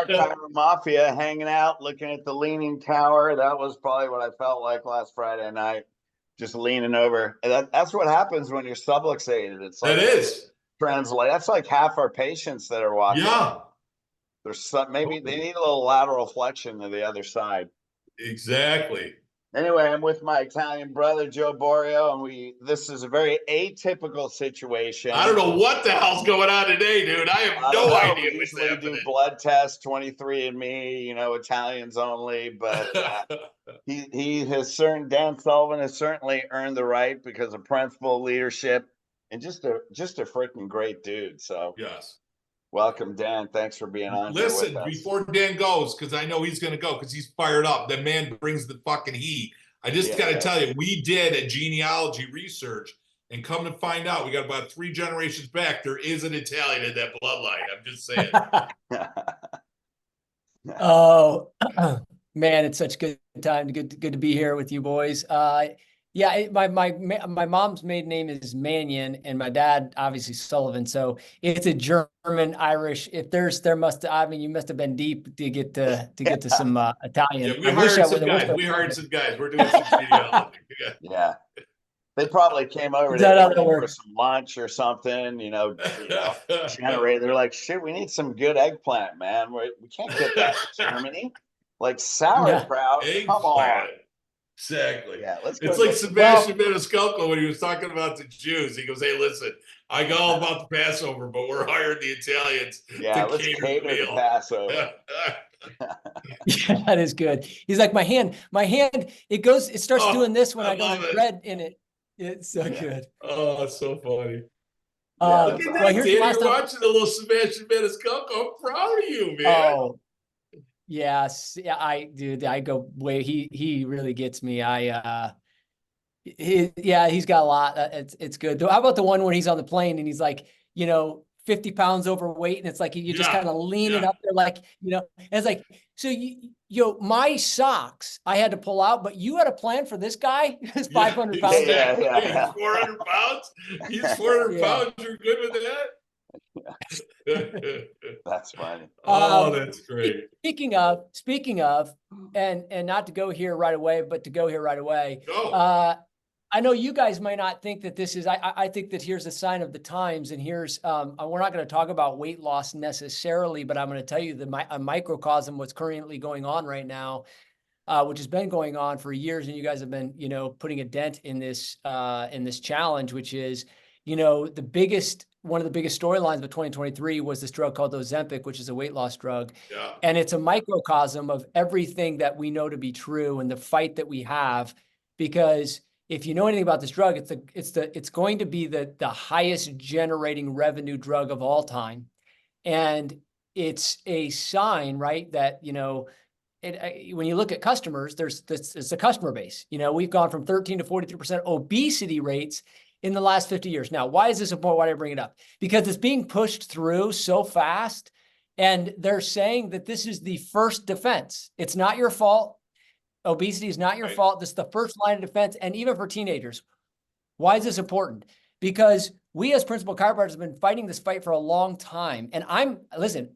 our Chiro Mafia, hanging out, looking at the Leaning Tower. That was probably what I felt like last Friday night, just leaning over. And that's what happens when you're subluxated. It's like It is. translate. That's like half our patients that are walking. Yeah. There's some, maybe they need a little lateral flexion to the other side. Exactly. Anyway, I'm with my Italian brother, Joe Borio, and this is a very atypical situation. I don't know what the hell's going on today, dude. I have no idea we what's usually happening. do blood tests, 23andMe, Italians only, but Dan Sullivan has certainly earned the right because of principle, leadership, and just a freaking great dude. So yes. Welcome, Dan. Thanks for being on. Listen, before Dan goes, because I know he's going to go because he's fired up. That man brings the fucking heat. I just got to tell you, we did a genealogy research, and come to find out, we got about 3 generations back. There is an Italian in that bloodline. I'm just saying. Oh, man, it's such a good time. Good to be here with you boys. Yeah, my mom's maiden name is Mannion, and my dad obviously Sullivan. So it's a German Irish. You must have been deep to get to some Italian. Yeah, we hired some guys. We're doing some genealogy. Yeah. They probably came over for some lunch or something, generated. They're like, shit, we need some good eggplant, man. We can't get that in Germany. Like sauerkraut, come on. Exactly. Yeah, it's like Sebastian Maniscalco when he was talking about the Jews. He goes, hey, listen, I got all about the Passover, but we're hiring the Italians to cater the Passover. Yeah, that is good. He's like, my hand, it starts doing this when I don't have bread in it. It's so good. Oh, it's so funny. Look at that, you're watching a little Sebastian Maniscalco. I'm proud of you, man. Oh, yes. Yeah, I go way. He really gets me. He's got a lot. It's good. How about the one where he's on the plane and he's like, 50 pounds overweight, and it's like you just kind of lean it up there, like, and it's like, so my socks I had to pull out, but you had a plan for this guy who's 500 pounds. He's 400 pounds. He's 400 pounds. You're good with that? That's funny. Oh, that's great. Speaking of, and not to go here right away, but to go here right away. Go. I know you guys might not think that this is, I think that here's a sign of the times, and here's, we're not going to talk about weight loss necessarily, but I'm going to tell you a microcosm what's currently going on right now, which has been going on for years, and you guys have been, putting a dent in this challenge, which is, one of the biggest storylines of 2023 was this drug called Ozempic, which is a weight loss drug. Yeah. And it's a microcosm of everything that we know to be true and the fight that we have, because if you know anything about this drug, it's going to be the highest generating revenue drug of all time. And it's a sign, right, that, when you look at customers, it's a customer base. We've gone from 13 to 43% obesity rates in the last 50 years. Now, why is this important? Why did I bring it up? Because it's being pushed through so fast, and they're saying that this is the first defense. It's not your fault. Obesity is not your fault. This is the first line of defense. And even for teenagers, why is this important? Because we as principal chiropractors have been fighting this fight for a long time. And I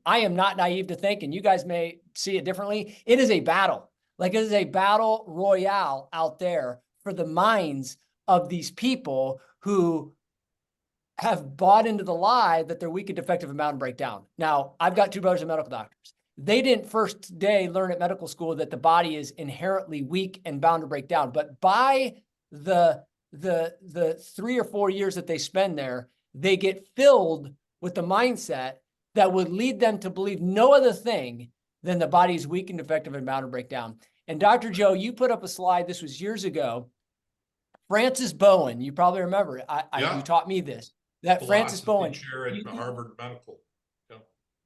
am not naive to think, and you guys may see it differently. It is a battle. Like, it is a battle royale out there for the minds of these people who have bought into the lie that they're weak and defective and bound to break down. Now, I've got 2 brothers and medical doctors. They didn't first day learn at medical school that the body is inherently weak and bound to break down. But by the 3 or 4 years that they spend there, they get filled with the mindset that would lead them to believe no other thing than the body is weak and defective and bound to break down. And Dr. Joe, you put up a slide, this was years ago. Francis Bowen, you probably remember it. You taught me this. That Francis Bowen. Chair at Harvard Medical.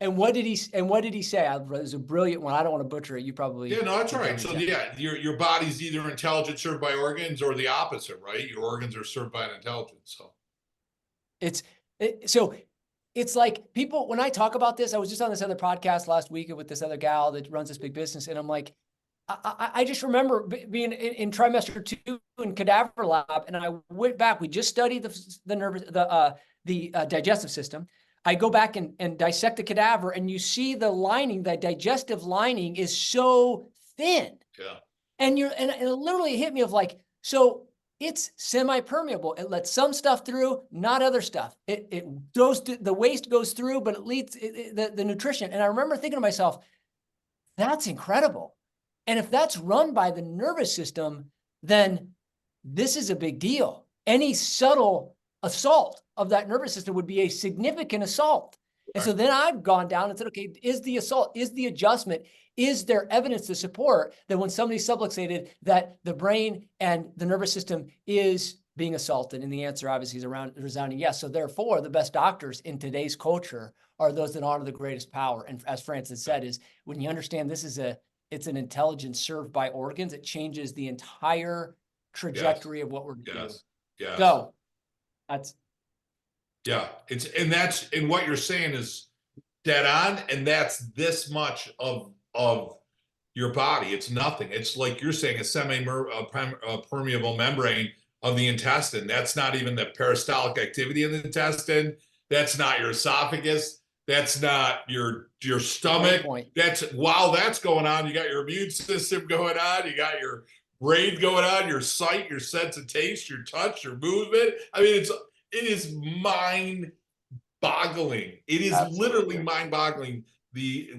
And what did he say? It was a brilliant one. I don't want to butcher it. You probably. Yeah, no, that's right. So your body's either intelligence served by organs or the opposite, right? Your organs are served by an intelligence. So it's like people, when I talk about this, I was just on this other podcast last week with this other gal that runs this big business. And I'm like, I just remember being in trimester 2 in cadaver lab. And I went back, we just studied the digestive system. I go back and dissect the cadaver, and you see the lining, the digestive lining is so thin. Yeah. And it literally hit me of like, so it's semi-permeable. It lets some stuff through, not other stuff. It goes to, the waste goes through, but it leads the nutrition. And I remember thinking to myself, that's incredible. And if that's run by the nervous system, then this is a big deal. Any subtle assault of that nervous system would be a significant assault. And so then I've gone down and said, okay, is the assault, is the adjustment, is there evidence to support that when somebody's subluxated, that the brain and the nervous system is being assaulted? And the answer obviously is around resounding yes. So therefore, the best doctors in today's culture are those that honor the greatest power. And as Francis said, is when you understand this is it's an intelligence served by organs, it changes the entire trajectory of what we're doing. Yes. So that's. Yeah, and what you're saying is dead on, and that's this much of your body. It's nothing. It's like you're saying, a semi-permeable membrane of the intestine. That's not even the peristaltic activity of the intestine. That's not your esophagus. That's not your stomach. That's while that's going on, you got your immune system going on. You got your brain going on, your sight, your sense of taste, your touch, your movement. I mean, it is mind-boggling. It is literally mind-boggling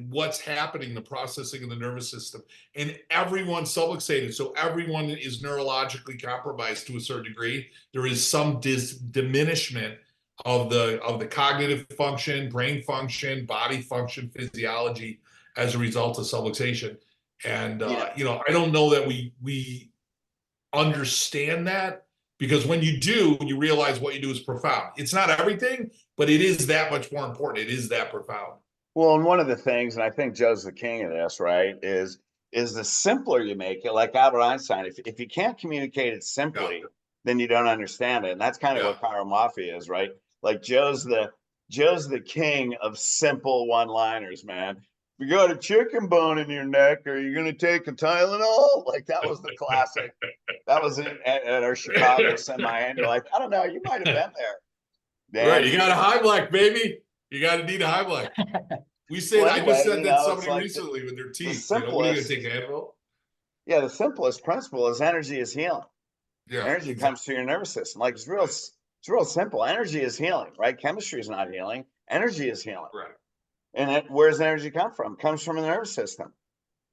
what's happening, the processing of the nervous system. And everyone's subluxated, so everyone is neurologically compromised to a certain degree. There is some diminishment of the cognitive function, brain function, body function, physiology as a result of subluxation. And you know, I don't know that we understand that. Because when you do, you realize what you do is profound. It's not everything, but it is that much more important. It is that profound. Well, and one of the things, and I think Joe's the king of this, right, is the simpler you make it, like Albert Einstein, if you can't communicate it simply, then you don't understand it. And that's kind of what Chiro Mafia is, right? Like Joe's the king of simple one-liners, man. You got a chicken bone in your neck, are you going to take a Tylenol? Like that was the classic. That was at our Chicago semi. And you're like, I don't know, you might have been there. Dan, right, you got a Heimlich, baby. You got to need a Heimlich. We say I just said that somebody like recently with their teeth. You know, what are you going to take a Advil? Yeah, the simplest principle is energy is healing. Yeah, energy comes through your nervous system. Like it's real simple. Energy is healing, right? Chemistry is not healing. Energy is healing. Right. And where does energy come from? It comes from the nervous system,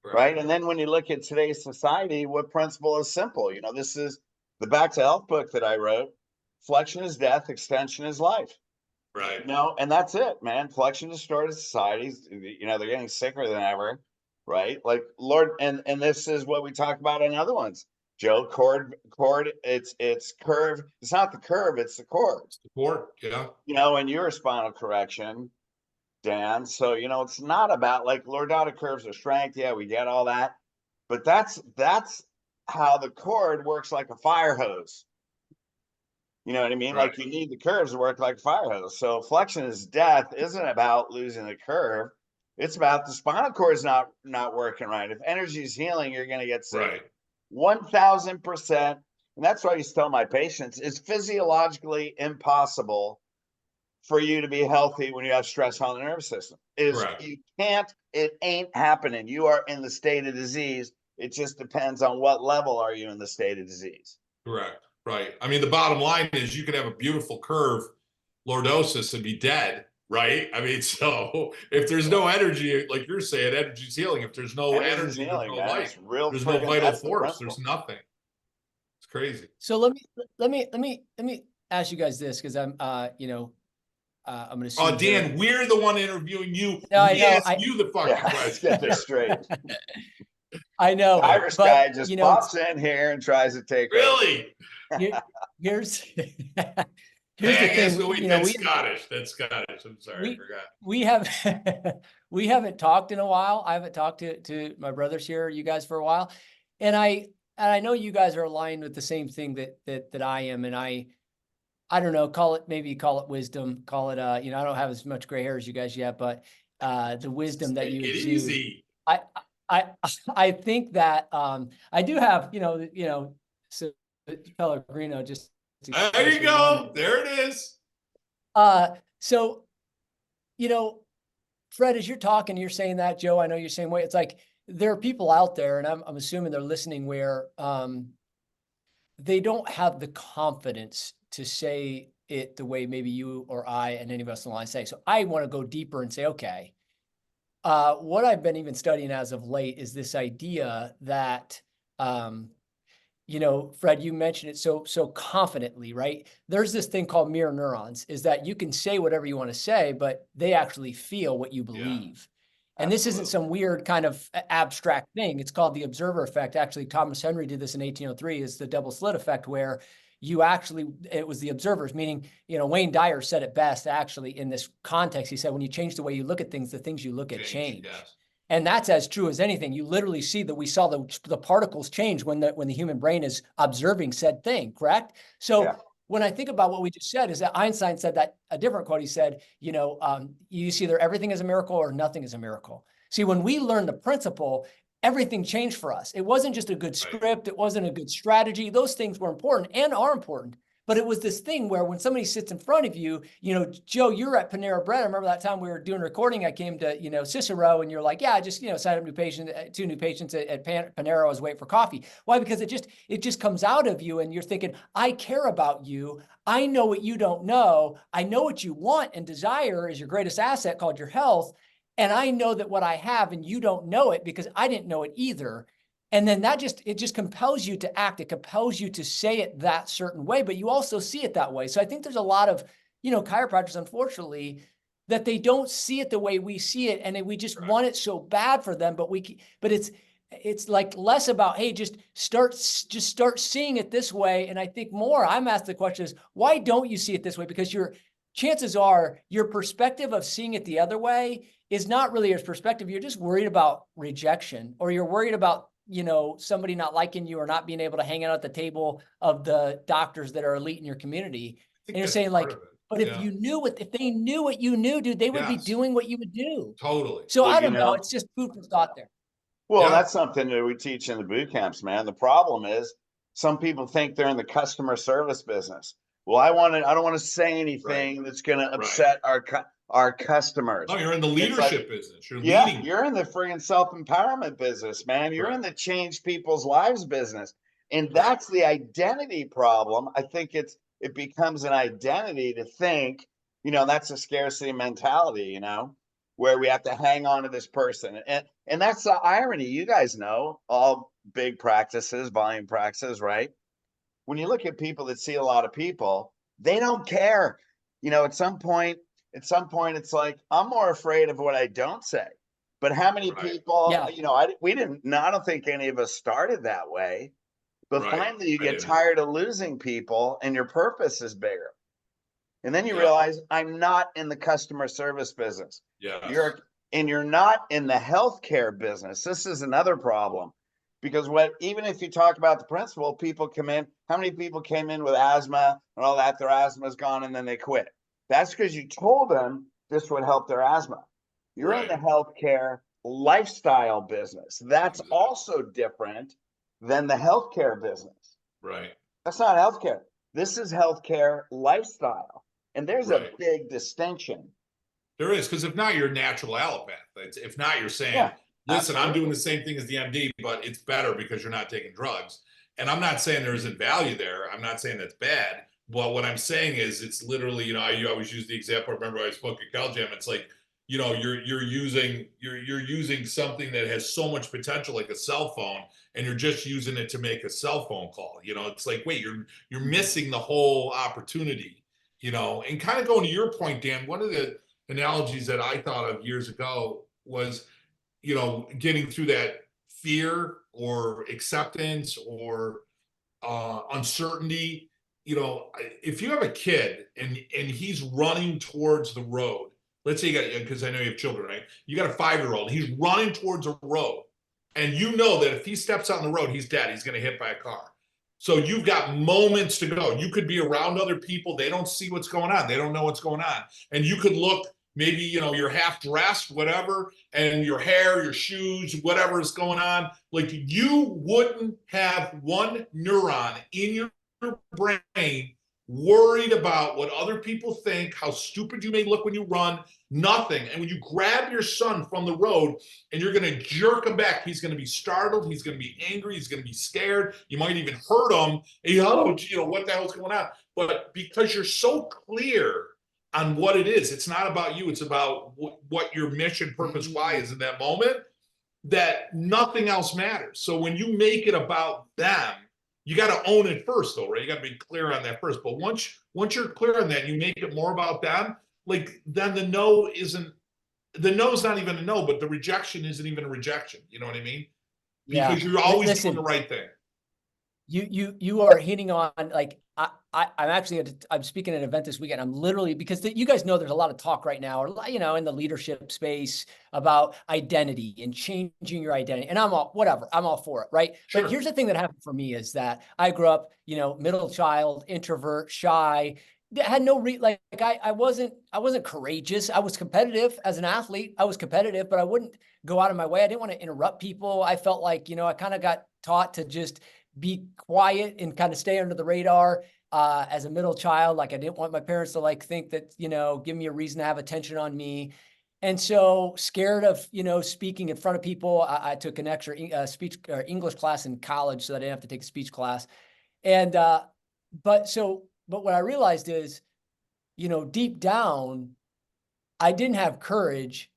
right? And then when you look at today's society, what principle is simple? You know, this is the Back to Health book that I wrote. Flexion is death, extension is life. Right. You know, and that's it, man. Flexion distorted societies. You know, they're getting sicker than ever, right? Like Lord, and this is what we talk about in other ones. Joe, cord, it's curve. It's not the curve, it's the cord. It's the cord, yeah. You know, and your spinal correction, Dan. So, you know, it's not about like lordotic curves of strength. Yeah, we get all that. But that's how the cord works like a fire hose. You know what I mean? Right. Like you need the curves to work like a fire hose. So flexion is death isn't about losing the curve. It's about the spinal cord is not working right. If energy is healing, you're going to get sick. Right. 1000%. And that's why I used to tell my patients, it's physiologically impossible for you to be healthy when you have stress on the nervous system. You can't, it ain't happening. You are in the state of disease. It just depends on what level are you in the state of disease. Correct. Right. I mean, the bottom line is you could have a beautiful curve, lordosis, and be dead, right? I mean, so if there's no energy, like you're saying, energy's healing. If there's no energy, there's no life. There's no vital force. There's nothing. It's crazy. So let me ask you guys this, because I'm you know, I'm going to. Oh, Dan, we're the one interviewing you. No, I know. You the fucking question. Let's get this straight. I know. Irish guy just pops in here and tries to take. Really? Here's the thing. That's Scottish. That's Scottish. I'm sorry, I forgot. We haven't talked in a while. I haven't talked to my brothers here, you guys, for a while, and I know you guys are aligned with the same thing that I am, and I don't know, call it wisdom, call it you know, I don't have as much gray hair as you guys yet, but the wisdom that you exude. Easy. I think that I do have, you know, so Pellegrino just. There you go. There it is. So you know, Fred, as you're talking, you're saying that, Joe, I know you're saying, it's like, there are people out there, and I'm assuming they're listening, where they don't have the confidence to say it the way maybe you or I and any of us on the line say. So I want to go deeper and say, okay, what I've been even studying as of late is this idea that, you know, Fred, you mentioned it so confidently, right? There's this thing called mirror neurons, is that you can say whatever you want to say, but they actually feel what you believe. And this isn't some weird kind of abstract thing. It's called the observer effect. Actually, Thomas Henry did this in 1803, is the double slit effect, where you actually, it was the observers, meaning, you know, Wayne Dyer said it best, actually, in this context. He said, when you change the way you look at things, the things you look at change. Yes. And that's as true as anything. You literally see that we saw the particles change when the human brain is observing said thing, correct? So when I think about what we just said, is that Einstein said that, a different quote, he said, you know, you see either everything is a miracle or nothing is a miracle. See, when we learned the principle, everything changed for us. It wasn't just a good script. It wasn't a good strategy. Those things were important and are important. But it was this thing where when somebody sits in front of you, you know, Joe, you're at Panera Bread. I remember that time we were doing recording. I came to, you know, Cicero, and you're like, yeah, I just, you know, signed up two new patients at Panera. I was waiting for coffee. Why? Because it just comes out of you, and you're thinking, I care about you. I know what you don't know. I know what you want and desire is your greatest asset, called your health. And I know that what I have, and you don't know it because I didn't know it either. And then it just compels you to act. It compels you to say it that certain way, but you also see it that way. So I think there's a lot of, you know, chiropractors, unfortunately, that they don't see it the way we see it. And we just want it so bad for them, but it's like less about, hey, just start seeing it this way. And I think more, I'm asked the question is, why don't you see it this way? Because chances are your perspective of seeing it the other way is not really your perspective. You're just worried about rejection, or you're worried about, you know, somebody not liking you or not being able to hang out at the table of the doctors that are elite in your community. And you're saying, like, but if they knew what you knew, dude, they would be doing what you would do. Totally. So I don't know. It's just food for thought there. Well, that's something that we teach in the boot camps, man. The problem is some people think they're in the customer service business. Well, I don't want to say anything that's going to upset our customers. No, you're in the leadership business. You're leading. You're in the friggin' self-empowerment business, man. You're in the change people's lives business. And that's the identity problem. I think it becomes an identity to think, you know, that's a scarcity mentality, you know, where we have to hang on to this person. And that's the irony. You guys know, all big practices, volume practices, right? When you look at people that see a lot of people, they don't care. You know, at some point, it's like, I'm more afraid of what I don't say. But how many people, you know, I don't think any of us started that way. But finally, you get tired of losing people, and your purpose is bigger. And then you realize, I'm not in the customer service business. You're not in the healthcare business. This is another problem. Because even if you talk about the principle, people come in, how many people came in with asthma and all that, their asthma's gone, and then they quit? That's because you told them this would help their asthma. You're in the healthcare lifestyle business. That's also different than the healthcare business. That's not healthcare. This is healthcare lifestyle. And there's a big distinction. There is, because if not, you're a natural allopath. If not, you're saying, listen, I'm doing the same thing as the MD, but it's better because you're not taking drugs. And I'm not saying there isn't value there. I'm not saying that's bad. But what I'm saying is, it's literally, you know, you always use the example. I remember I spoke at CalGym. It's like, you know, you're using something that has so much potential, like a cell phone, and you're just using it to make a cell phone call. You know, it's like, wait, you're missing the whole opportunity. You know, and kind of going to your point, Dan, one of the analogies that I thought of years ago was, you know, getting through that fear or acceptance or uncertainty. You know, if you have a kid and he's running towards the road, let's say you got, because I know you have children, right? You got a 5-year-old, he's running towards a road, and you know that if he steps out on the road, he's dead. He's going to hit by a car. So you've got moments to go. You could be around other people. They don't see what's going on. They don't know what's going on. And you could look, maybe, you know, you're half dressed, whatever, and your hair, your shoes, whatever is going on. Like, you wouldn't have one neuron in your brain worried about what other people think, how stupid you may look when you run, nothing. And when you grab your son from the road and you're going to jerk him back, he's going to be startled. He's going to be angry. He's going to be scared. You might even hurt him. And what the hell's going on? But because you're so clear on what it is, it's not about you. It's about what your mission, purpose, why is in that moment, that nothing else matters. So when you make it about them, you got to own it first, though, right? You got to be clear on that first. But once you're clear on that, and you make it more about them. Like, then the no is not even a no, but the rejection isn't even a rejection. You know what I mean? Because you're always doing the right thing. You are hitting on, like, I'm speaking at an event this weekend. I'm literally, because you guys know there's a lot of talk right now, or, you know, in the leadership space about identity and changing your identity. And I'm all for it. Right. Sure. But here's the thing that happened for me is that I grew up, you know, middle child, introvert, shy, had no I wasn't courageous. I was competitive as an athlete. I was competitive, but I wouldn't go out of my way. I didn't want to interrupt people. I felt like, you know, I kind of got taught to just be quiet and kind of stay under the radar. As a middle child, like, I didn't want my parents to, like, think that, you know, give me a reason to have attention on me. And so scared of, you know, speaking in front of people. I took an extra speech or English class in college so that I didn't have to take a speech class. And, but what I realized is, you know, deep down, I didn't have courage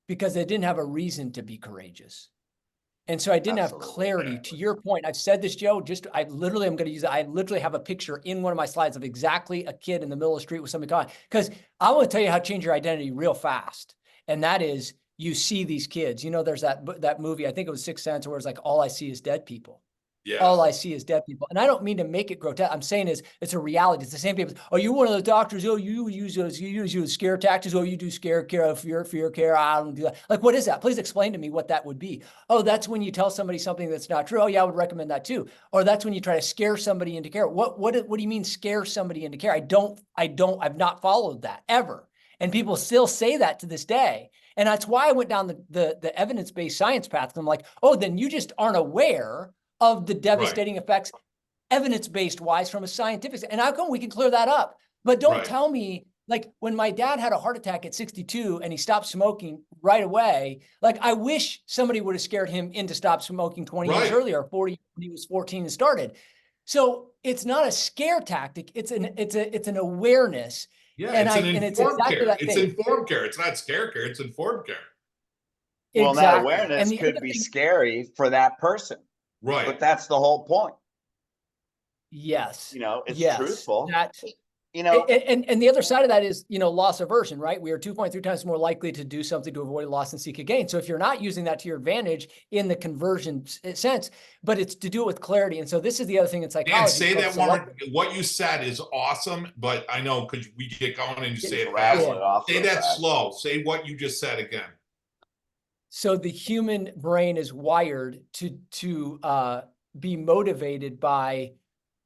because I didn't have a reason to be courageous. And so I didn't have clarity. To your point, I've said this, Joe, I literally have a picture in one of my slides of exactly a kid in the middle of the street with somebody calling, because I want to tell you how to change your identity real fast. And that is, you see these kids, you know, there's that movie, I think it was Sixth Sense, where it's like, all I see is dead people. Yeah. All I see is dead people. And I don't mean to make it grotesque. I'm saying it's a reality. It's the same people. Oh, you're one of the doctors. Oh, you use scare tactics. Oh, you do scare care, fear care. I don't do that. Like, what is that? Please explain to me what that would be. Oh, that's when you tell somebody something that's not true. Oh, yeah, I would recommend that too. Or that's when you try to scare somebody into care. What do you mean scare somebody into care? I've not followed that ever. And people still say that to this day. And that's why I went down the evidence-based science path. I'm like, oh, then you just aren't aware of the devastating effects, evidence-based wise, from a scientific. And how come we can clear that up? But don't tell me, like, when my dad had a heart attack at 62 and he stopped smoking right away, like, I wish somebody would have scared him into stop smoking 20 years earlier, or 40 when he was 14 and started. So it's not a scare tactic. It's an awareness. Yeah, And it's informed care. It's informed care. It's not scare care. It's informed care. Well, that awareness could be scary for that person. Right. But that's the whole point. Yes. You know, it's truthful. You know, and the other side of that is, you know, loss aversion, right? We are 2.3 times more likely to do something to avoid loss and seek a gain. So if you're not using that to your advantage in the conversion sense, but it's to do it with clarity. And so this is the other thing in psychology. And say that one. What you said is awesome, but I know, because we get going and you say it fast. Say that slow. Say what you just said again. So the human brain is wired to be motivated by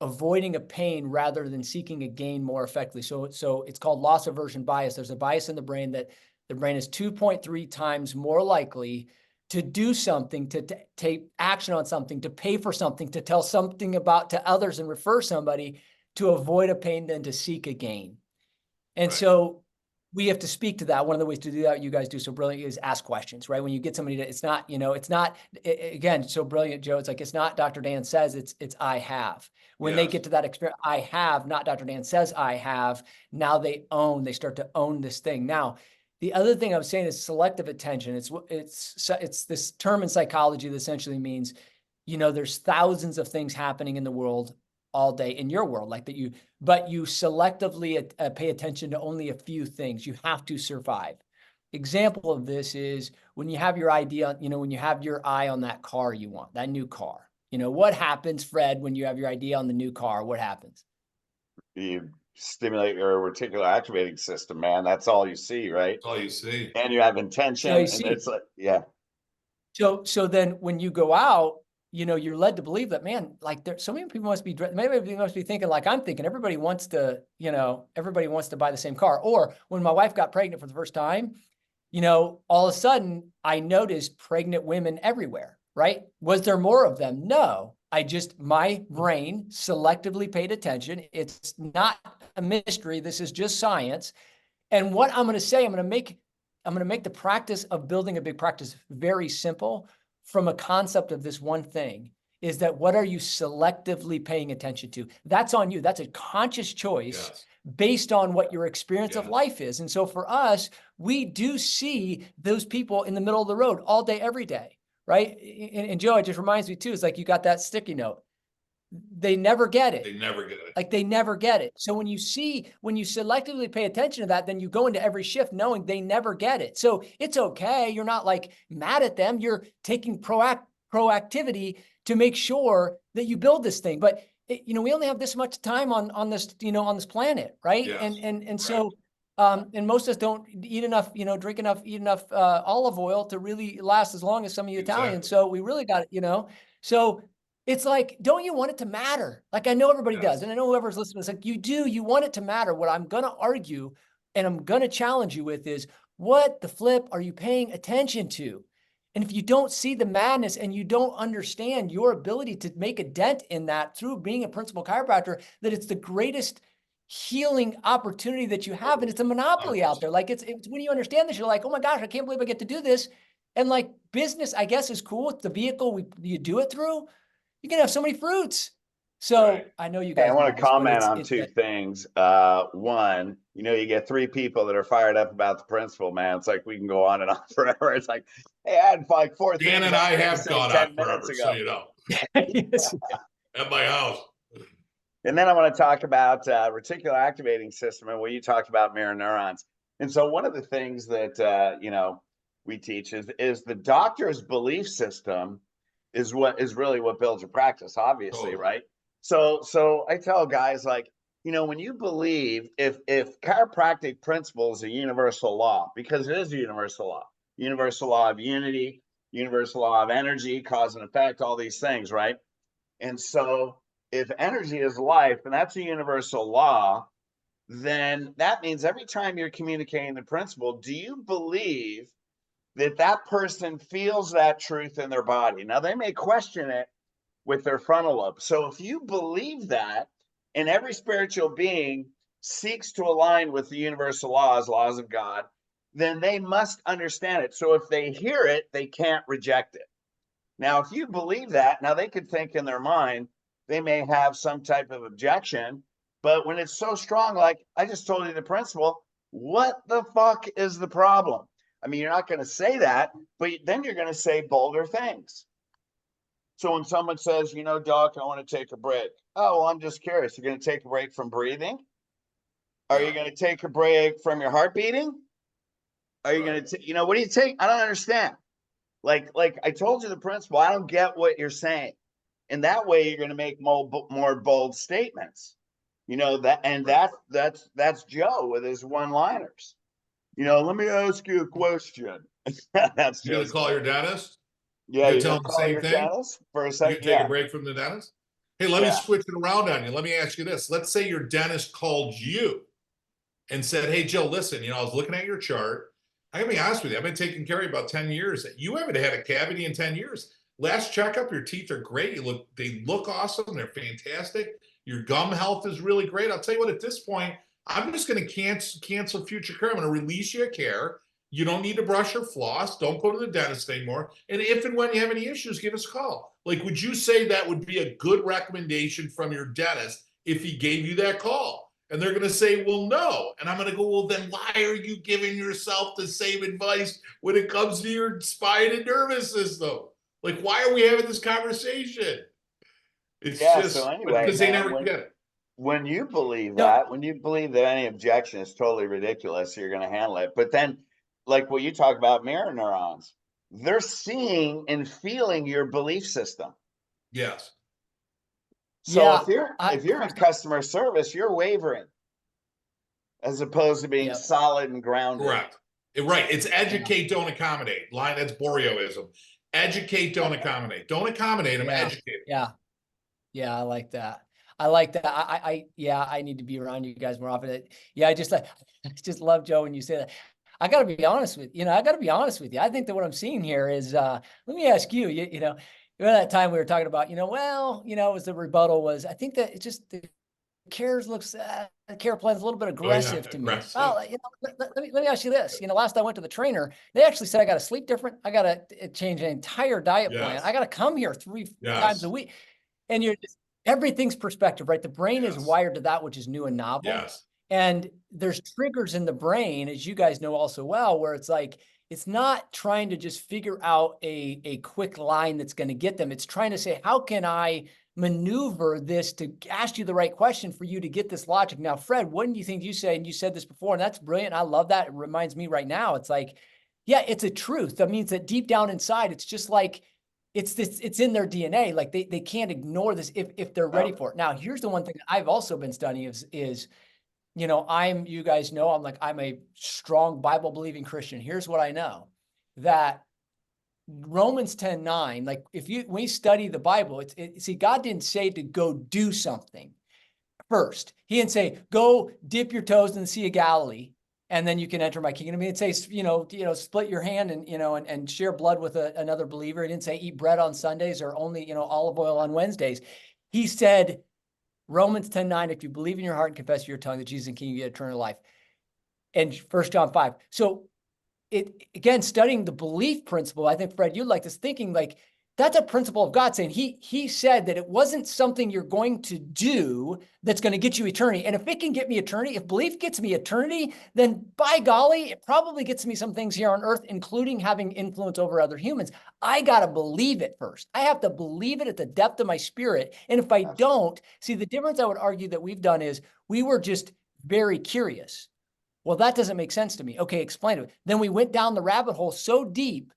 avoiding a pain rather than seeking a gain more effectively. So it's called loss aversion bias. There's a bias in the brain that the brain is 2.3 times more likely to do something, to take action on something, to pay for something, to tell something about to others and refer somebody, to avoid a pain than to seek a gain. And so we have to speak to that. One of the ways to do that, you guys do so brilliantly, is ask questions, right? When you get somebody to, it's not, again, so brilliant, Joe. It's like, it's not Dr. Dan says, it's I have. When they get to that experience, I have, not Dr. Dan says I have, now they start to own this thing. Now, the other thing I was saying is selective attention. It's this term in psychology that essentially means, you know, there's thousands of things happening in the world all day, in your world, like that, but you selectively pay attention to only a few things. You have to survive. Example of this is when you have your idea, you know, when you have your eye on that car you want, that new car. You know, what happens, Fred, when you have your idea on the new car? What happens? You stimulate your reticular activating system, man. That's all you see, right? That's all you see. And you have intention. And it's like, So then when you go out, you know, you're led to believe that, man, like so many people must be thinking like I'm thinking. Everybody wants to buy the same car. Or when my wife got pregnant for the first time, you know, all of a sudden I noticed pregnant women everywhere, right? Was there more of them? No. my brain selectively paid attention. It's not a mystery. This is just science. And what I'm going to say, I'm going to make the practice of building a big practice very simple from a concept of this one thing, is that what are you selectively paying attention to? That's on you. That's a conscious choice based on what your experience of life is. And so for us, we do see those people in the middle of the road all day, every day, right? And Joe, it just reminds me too, it's like you got that sticky note. They never get it. They never get it. Like they never get it. So when you selectively pay attention to that, then you go into every shift knowing they never get it. So it's okay. You're not like mad at them. You're taking proactivity to make sure that you build this thing. But we only have this much time on this, on this planet, right? Yes. And so, and most of us don't eat enough, drink enough, eat enough olive oil to really last as long as some of you Italians. So we really got it, so it's like, don't you want it to matter? Like, I know everybody does. And I know whoever's listening, it's like, you want it to matter. What I'm going to argue and I'm going to challenge you with is, what the flip are you paying attention to? And if you don't see the madness and you don't understand your ability to make a dent in that through being a principal chiropractor, that it's the greatest healing opportunity that you have. And it's a monopoly out there. Like it's when you understand this, you're like, oh my gosh, I can't believe I get to do this. And like business, I guess, is cool. It's the vehicle you do it through. You can have so many fruits. So I know you guys. I want to comment on two things. One, you get three people that are fired up about the principle, man. It's like we can go on and on forever. It's like, hey, I had like four things. Dan and I have gone on forever, so you know. At my house. And then I want to talk about reticular activating system and what you talked about, mirror neurons. And so one of the things that we teach is the doctor's belief system is really what builds your practice, obviously, right? So I tell guys, like, when you believe if chiropractic principle is a universal law, because it is a universal law of unity, universal law of energy, cause and effect, all these things, right? And so if energy is life, and that's a universal law, then that means every time you're communicating the principle, do you believe that person feels that truth in their body? Now, they may question it with their frontal lobe. So if you believe that, and every spiritual being seeks to align with the universal laws of God, then they must understand it. So if they hear it, they can't reject it. Now, if you believe that, now they could think in their mind, they may have some type of objection, but when it's so strong, like I just told you the principle, what the fuck is the problem? I mean, you're not going to say that, but then you're going to say bolder things. So when someone says, doc, I want to take a break. Oh, well, I'm just curious. You're going to take a break from breathing? Are you going to take a break from your heart beating? Are you going to, what do you take? I don't understand. Like I told you the principle, I don't get what you're saying. And that way you're going to make more bold statements, that's Joe with his one-liners. Let me ask you a question. That's you gonna call your dentist? Yeah, you tell him the same thing for a second. You take a break from the dentist. Hey, let me switch it around on you. Let me ask you this. Let's say your dentist called you and said, hey, Joe, listen, I was looking at your chart. I gotta be honest with you. I've been taking care of you about 10 years. You haven't had a cavity in 10 years. Last checkup, your teeth are great. They look awesome. They're fantastic. Your gum health is really great. I'll tell you what, at this point, I'm just going to cancel future care. I'm going to release you of care. You don't need to brush or floss. Don't go to the dentist anymore. And if and when you have any issues, give us a call. Like, would you say that would be a good recommendation from your dentist if he gave you that call? And they're going to say, well, no. And I'm going to go, well, then why are you giving yourself the same advice when it comes to your spine and nervous system? Like, why are we having this conversation? It's just so anyway, because they never get it. When you believe that, when you believe that any objection is totally ridiculous, you're going to handle it. But then, like what you talk about, mirror neurons, they're seeing and feeling your belief system. Yes. So if you're in customer service, you're wavering as opposed to being solid and grounded. Correct. Right. It's educate, don't accommodate. That's Boreoism. Educate, don't accommodate. Don't accommodate them, educate them. Yeah, I like that. I need to be around you guys more often. Yeah, I just love, Joe, when you say that. I got to be honest with you. I think that what I'm seeing here is, let me ask you, remember that time we were talking about, well, it was the rebuttal was, I think that it just, the care plan's a little bit aggressive to me. aggressive. Well, let me ask you this. Last I went to the trainer, they actually said I got to sleep different. I got to change an entire diet plan. I got to come here 3 times a week. And everything's perspective, right? The brain is wired to that which is new and novel. Yes. And there's triggers in the brain, as you guys know also well, where it's like, it's not trying to just figure out a quick line that's going to get them. It's trying to say, how can I maneuver this to ask you the right question for you to get this logic? Now, Fred, what do you think you say? And you said this before, and that's brilliant. I love that. It reminds me right now. It's like, yeah, it's a truth. That means that deep down inside, it's just like, it's in their DNA. Like they can't ignore this if they're ready for it. Now, here's the one thing I've also been studying is you guys know, I'm a strong Bible believing Christian. Here's what I know, that Romans 10:9, like when we study the Bible, see, God didn't say to go do something first. He didn't say, go dip your toes in the Sea of Galilee, and then you can enter my kingdom. He didn't say, split your hand and share blood with another believer. He didn't say eat bread on Sundays or only, olive oil on Wednesdays. He said, Romans 10:9, if you believe in your heart and confess with your tongue that Jesus is King, you get eternal life. And 1 John 5. So again, studying the belief principle, I think, Fred, you like this, thinking like, that's a principle of God saying he said that it wasn't something you're going to do that's going to get you eternity. And if it can get me eternity, if belief gets me eternity, then by golly, it probably gets me some things here on earth, including having influence over other humans. I got to believe it first. I have to believe it at the depth of my spirit. And if I don't, see, the difference I would argue that we've done is we were just very curious. Well, that doesn't make sense to me. Okay, explain it. Then we went down the rabbit hole so deep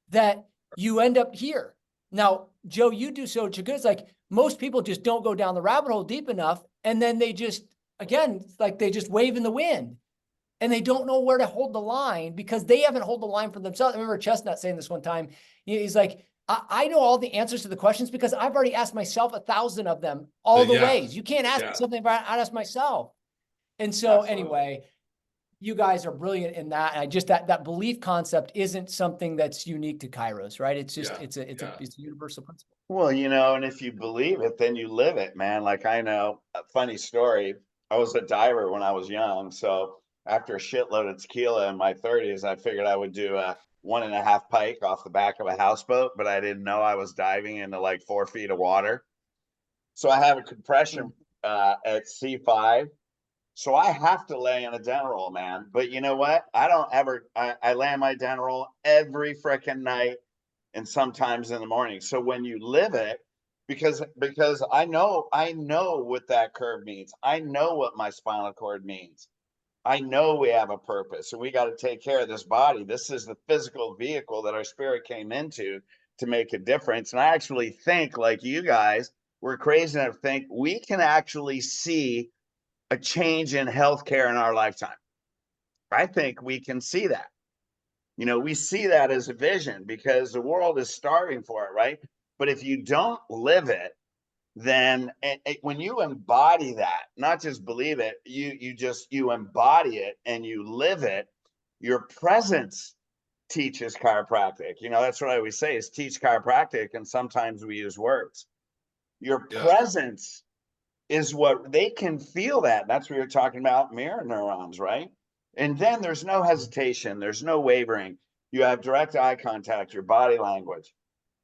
that you end up here. Now, Joe, you do so good. It's like most people just don't go down the rabbit hole deep enough. And then they just, again, like they just wave in the wind and they don't know where to hold the line because they haven't held the line for themselves. I remember Chestnut saying this one time. He's like, I know all the answers to the questions because I've already asked myself 1,000 of them all the ways. You can't ask me something about I'd ask myself. And so anyway, you guys are brilliant in that. And that belief concept isn't something that's unique to Chiros, right? It's just, it's a universal principle. Well, and if you believe it, then you live it, man. Like I know a funny story. I was a diver when I was young. So after a shitload of tequila in my 30s, I figured I would do a 1.5 pike off the back of a houseboat, but I didn't know I was diving into like 4 feet of water. So I have a compression at C5. So I have to lay in a dental roll, man. But you know what? I lay in my dental roll every freaking night and sometimes in the morning. So when you live it, because I know what that curve means. I know what my spinal cord means. I know we have a purpose and we got to take care of this body. This is the physical vehicle that our spirit came into to make a difference. And I actually think, like you guys, we're crazy enough to think we can actually see a change in healthcare in our lifetime. I think we can see that. We see that as a vision because the world is starving for it, right? But if you don't live it, then when you embody that, not just believe it, you embody it and you live it, your presence teaches chiropractic. That's what I always say is teach chiropractic, and sometimes we use words. Your presence is what they can feel that. That's what you're talking about, mirror neurons, right? And then there's no hesitation. There's no wavering. You have direct eye contact, your body language,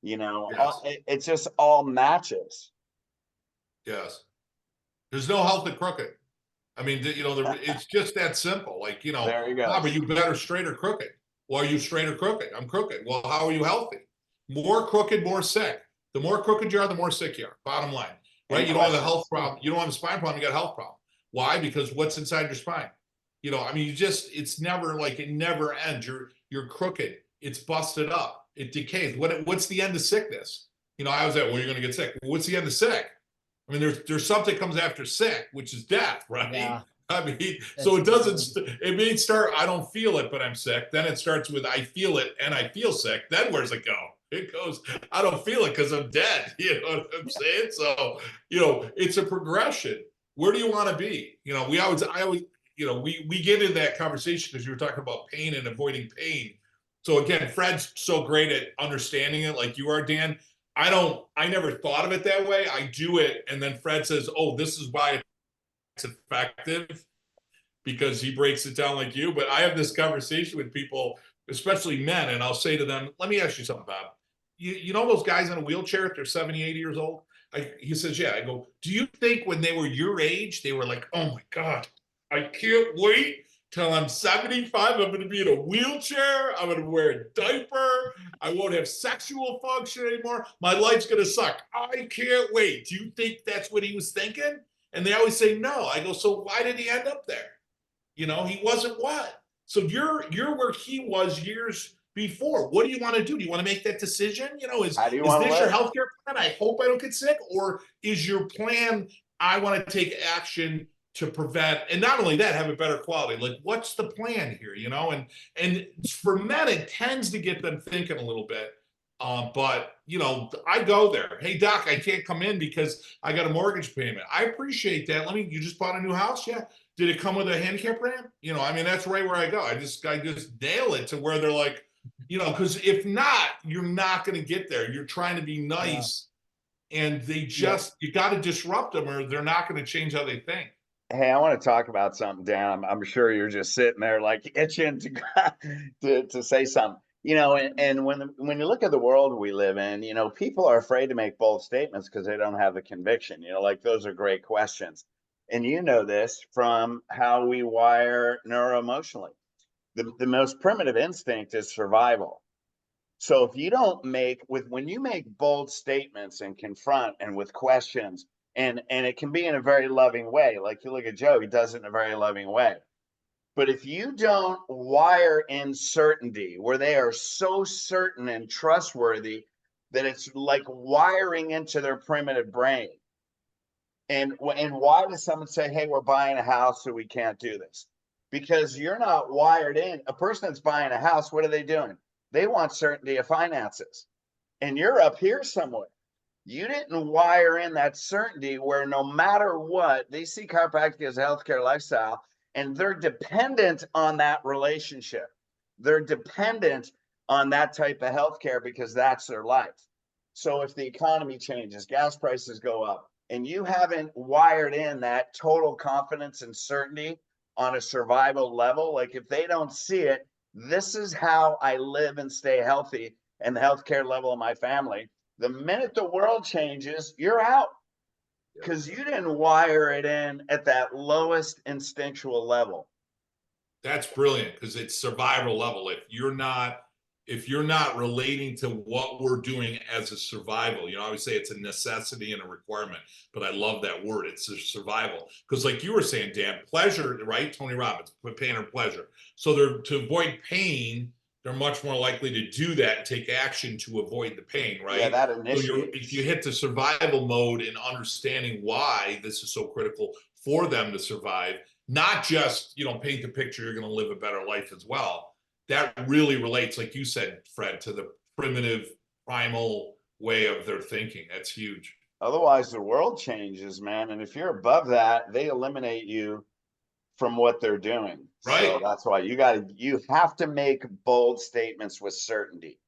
it's just all matches. Yes. There's no healthy crooked. I mean, it's just that simple. Like, there you go. Bob, are you better straight or crooked? Well, are you straight or crooked? I'm crooked. Well, how are you healthy? More crooked, more sick. The more crooked you are, the more sick you are. Bottom line. Right? You don't have a health problem. You don't have a spine problem. You got a health problem. Why? Because what's inside your spine? It's never like it never ends. You're crooked. It's busted up. It decays. What's the end of sickness? I was like, well, you're going to get sick. Well, what's the end of sick? I mean, there's something comes after sick, which is death, right? Yeah. I mean, so it doesn't, it may start, I don't feel it, but I'm sick. Then it starts with, I feel it and I feel sick. Then where's it go? It goes, I don't feel it because I'm dead. You know what I'm saying? So, it's a progression. Where do you want to be? I always, we get into that conversation because you were talking about pain and avoiding pain. So again, Fred's so great at understanding it like you are, Dan. I never thought of it that way. I do it. And then Fred says, oh, this is why it's effective, because he breaks it down like you. But I have this conversation with people, especially men, and I'll say to them, let me ask you something, Bob. You know those guys in a wheelchair if they're 70, 80 years old? He says, yeah. I go, do you think when they were your age, they were like, oh my God, I can't wait till I'm 75. I'm going to be in a wheelchair. I'm going to wear a diaper. I won't have sexual function anymore. My life's going to suck. I can't wait. Do you think that's what he was thinking? And they always say no. I go, so why did he end up there? You know, he wasn't what? So you're where he was years before. What do you want to do? Do you want to make that decision? You know, is this your healthcare plan? I hope I don't get sick. Or is your plan, I want to take action to prevent, and not only that, have a better quality? Like, what's the plan here? You know, and for men, it tends to get them thinking a little bit. But you know, I go there. Hey, doc, I can't come in because I got a mortgage payment. I appreciate that. You just bought a new house? Yeah. Did it come with a handicap ramp? You know, I mean, that's right where I go. I just nail it to where they're like, you know, because if not, you're not going to get there. You're trying to be nice, and they just, you got to disrupt them, or they're not going to change how they think. Hey, I want to talk about something, Dan. I'm sure you're just sitting there like itching to say something. You know, and when you look at the world we live in, you know, people are afraid to make bold statements because they don't have the conviction. You know, like, those are great questions. And you know this from how we wire neuroemotionally. The most primitive instinct is survival. So if you don't when you make bold statements and confront and with questions, and it can be in a very loving way, like you look at Joe, he does it in a very loving way. But if you don't wire in certainty, where they are so certain and trustworthy that it's like wiring into their primitive brain. And why does someone say, hey, we're buying a house, so we can't do this? Because you're not wired in. A person that's buying a house, what are they doing? They want certainty of finances. And you're up here somewhere. You didn't wire in that certainty where no matter what, they see chiropractic as a healthcare lifestyle, and they're dependent on that relationship. They're dependent on that type of healthcare because that's their life. So if the economy changes, gas prices go up, and you haven't wired in that total confidence and certainty on a survival level, like if they don't see it, this is how I live and stay healthy and the healthcare level of my family. The minute the world changes, you're out, because you didn't wire it in at that lowest instinctual level. That's brilliant, because it's survival level. If you're not relating to what we're doing as a survival, you know, I would say it's a necessity and a requirement, but I love that word. It's a survival. Because like you were saying, Dan, pleasure, right? Tony Robbins, pain or pleasure. So to avoid pain, they're much more likely to do that and take action to avoid the pain, right? Yeah, that initiates. So if you hit the survival mode and understanding why this is so critical for them to survive, not just, you know, paint the picture, you're going to live a better life as well. That really relates, like you said, Fred, to the primitive, primal way of their thinking. That's huge. Otherwise, the world changes, man. And if you're above that, they eliminate you from what they're doing. Right. So that's why you have to make bold statements with certainty.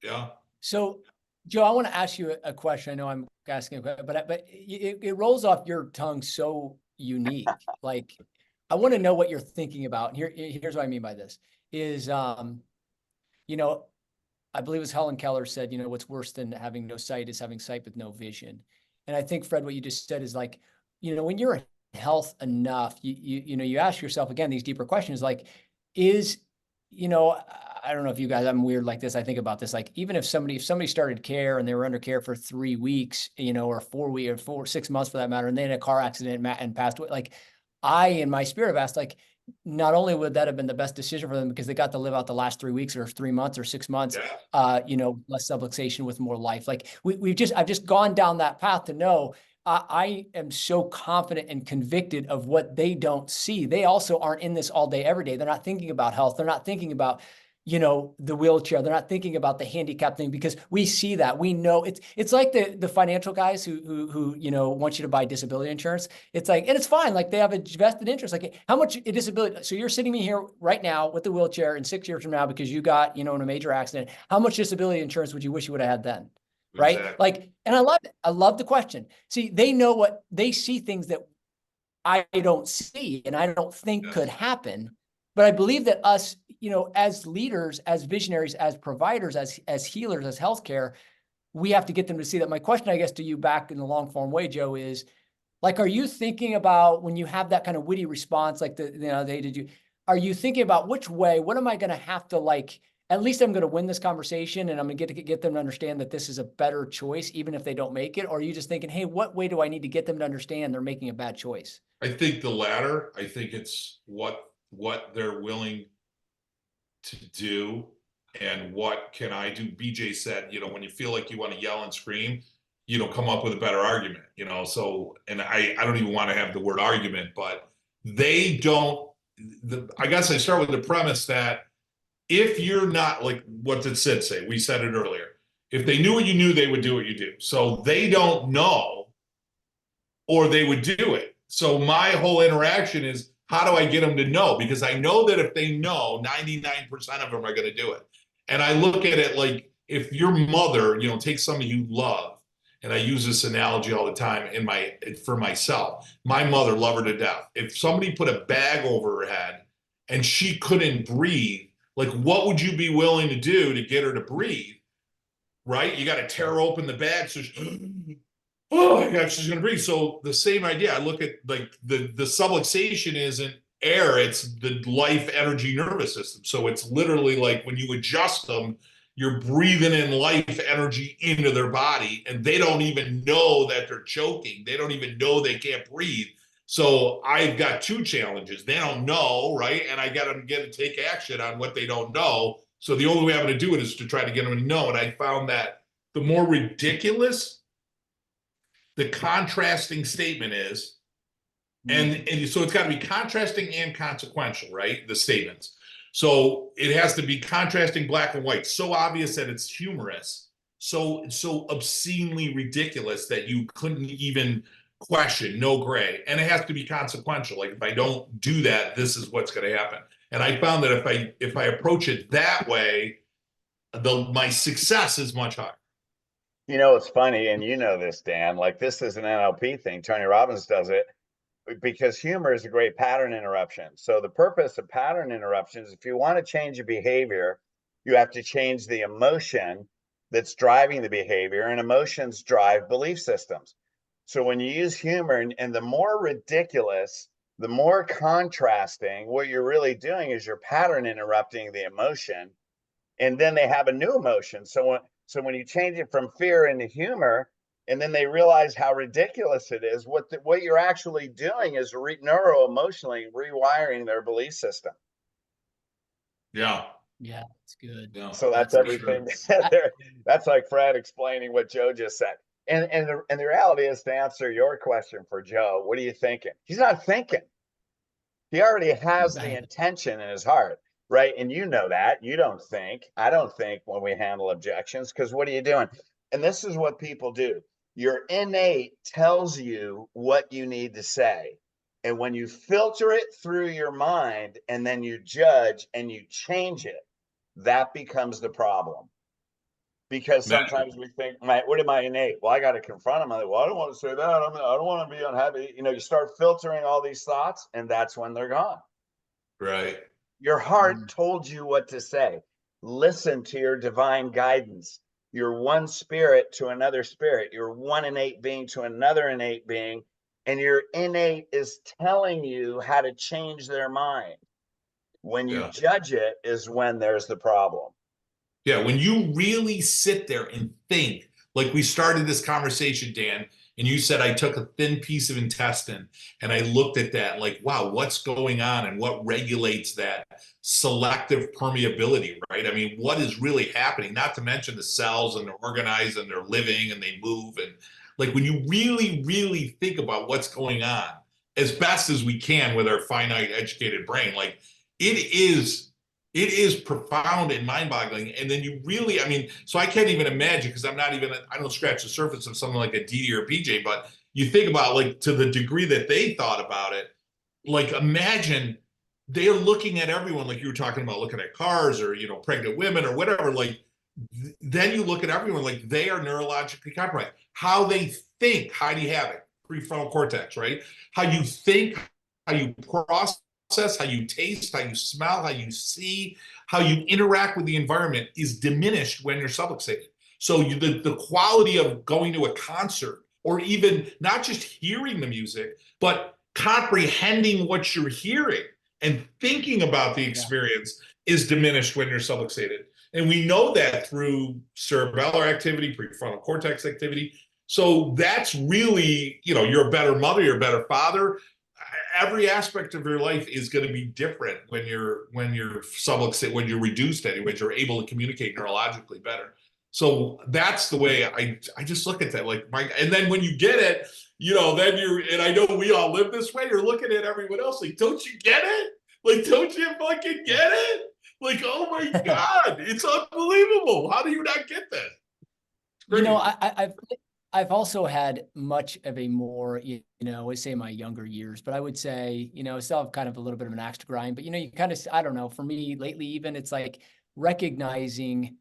Yeah. So, Joe, I want to ask you a question. I know I'm asking a question, but it rolls off your tongue so unique. Like, I want to know what you're thinking about. Here's what I mean by this is, you know, I believe it was Helen Keller said, you know, what's worse than having no sight is having sight with no vision. And I think, Fred, what you just said is like, you know, when you're health enough, you know, you ask yourself again, these deeper questions, like, you know, I don't know if you guys, I'm weird like this. I think about this, like, even if somebody started care and they were under care for 3 weeks, you know, or 4 weeks or 6 months for that matter, and they had a car accident and passed away, like, I, in my spirit, have asked, like, not only would that have been the best decision for them because they got to live out the last 3 weeks or 3 months or 6 months, you know, less subluxation with more life. Like I've just gone down that path to know I am so confident and convicted of what they don't see. They also aren't in this all day, every day. They're not thinking about health. They're not thinking about, you know, the wheelchair. They're not thinking about the handicap thing because we see that. We know it's like the financial guys who you know, want you to buy disability insurance. It's like, and it's fine. Like, they have a vested interest. Like, how much disability? So you're sitting me here right now with the wheelchair, and 6 years from now, because you got, you know, in a major accident, how much disability insurance would you wish you would have had then? right? Exactly. Like, and I love it. I love the question. See, they know what they see, things that I don't see and I don't think could happen. But I believe that us, as leaders, as visionaries, as providers, as healers, as healthcare, we have to get them to see that. My question, I guess, to you back in the long form way, Joe, is like, are you thinking about when you have that kind of witty response, like are you thinking about which way, what am I going to have to at least I'm going to win this conversation and I'm going to get them to understand that this is a better choice, even if they don't make it? Or are you just thinking, hey, what way do I need to get them to understand they're making a bad choice? I think the latter. I think it's what they're willing to do and what can I do. BJ said, when you feel like you want to yell and scream, come up with a better argument, so, and I don't even want to have the word argument, but they don't, I guess I start with the premise that if you're not, like, what did Sid say? We said it earlier. If they knew what you knew, they would do what you do. So they don't know, or they would do it. So my whole interaction is, how do I get them to know? Because I know that if they know, 99% of them are going to do it. And I look at it like, if your mother, take somebody you love, and I use this analogy all the time for myself. My mother, love her to death. If somebody put a bag over her head and she couldn't breathe, like, what would you be willing to do to get her to breathe? Right? You got to tear open the bag so oh my gosh, she's gonna breathe. So the same idea. I look at, like, the subluxation isn't air, it's the life energy nervous system. So it's literally like when you adjust them, you're breathing in life energy into their body, and they don't even know that they're choking. They don't even know they can't breathe. So I've got two challenges. They don't know, right? And I got them to get to take action on what they don't know. So the only way I'm going to do it is to try to get them to know. And I found that the more ridiculous the contrasting statement is, and so it's got to be contrasting and consequential, right? The statements. So it has to be contrasting, black and white, so obvious that it's humorous, so obscenely ridiculous that you couldn't even question, no gray. And it has to be consequential. Like, if I don't do that, this is what's going to happen. And I found that if I approach it that way, my success is much higher. It's funny, and this, Dan, like, this is an NLP thing. Tony Robbins does it because humor is a great pattern interruption. So the purpose of pattern interruption is, if you want to change a behavior, you have to change the emotion that's driving the behavior, and emotions drive belief systems. So when you use humor, and the more ridiculous, the more contrasting, what you're really doing is you're pattern interrupting the emotion, and then they have a new emotion. So when you change it from fear into humor, and then they realize how ridiculous it is, what you're actually doing is neuro-emotionally rewiring their belief system. Yeah. Yeah, that's good. Yeah. So that's everything. Sure. That's like Fred explaining what Joe just said. And the reality is, to answer your question for Joe, what are you thinking? He's not thinking. He already has the intention in his heart. Right. And that you don't think. I don't think when we handle objections, because what are you doing? And this is what people do. Your innate tells you what you need to say. And when you filter it through your mind and then you judge and you change it, that becomes the problem. Because sometimes we think, what am I innate? Well, I got to confront them. I'm like, well, I don't want to say that. I don't want to be unhappy. You start filtering all these thoughts, and that's when they're gone. Right. Your heart told you what to say. Listen to your divine guidance. You're one spirit to another spirit. You're one innate being to another innate being. And your innate is telling you how to change their mind. When you judge it is when there's the problem. Yeah, when you really sit there and think, like we started this conversation, Dan, and you said I took a thin piece of intestine and I looked at that like, wow, what's going on and what regulates that selective permeability, right? I mean, what is really happening? Not to mention the cells, and they're organized and they're living and they move. And like, when you really, really think about what's going on as best as we can with our finite educated brain, like, it is profound and mind-boggling. And then you really, I mean, so I can't even imagine, because I don't scratch the surface of something like a DD or a BJ, but you think about, like, to the degree that they thought about it, like, imagine they're looking at everyone, like you were talking about, looking at cars or, pregnant women or whatever, like, then you look at everyone like they are neurologically compromised. How they think, how do you have it? Prefrontal cortex, right? How you think, how you process, how you taste, how you smell, how you see, how you interact with the environment is diminished when you're subluxated. So the quality of going to a concert, or even not just hearing the music, but comprehending what you're hearing and thinking about the experience is diminished when you're subluxated. And we know that through cerebellar activity, prefrontal cortex activity. So that's really, you're a better mother, you're a better father. Every aspect of your life is going to be different when you're subluxated, when you're reduced anyway, you're able to communicate neurologically better. So that's the way I just look at that. Like and then when you get it, then and I know we all live this way, you're looking at everyone else like, don't you get it? Like, don't you fucking get it? Like, oh my God, it's unbelievable. How do you not get that? I've also had much of a more, I say my younger years, but I would say, I still have kind of a little bit of an axe to grind, but you kind of, I don't know, for me lately, even it's like recognizing,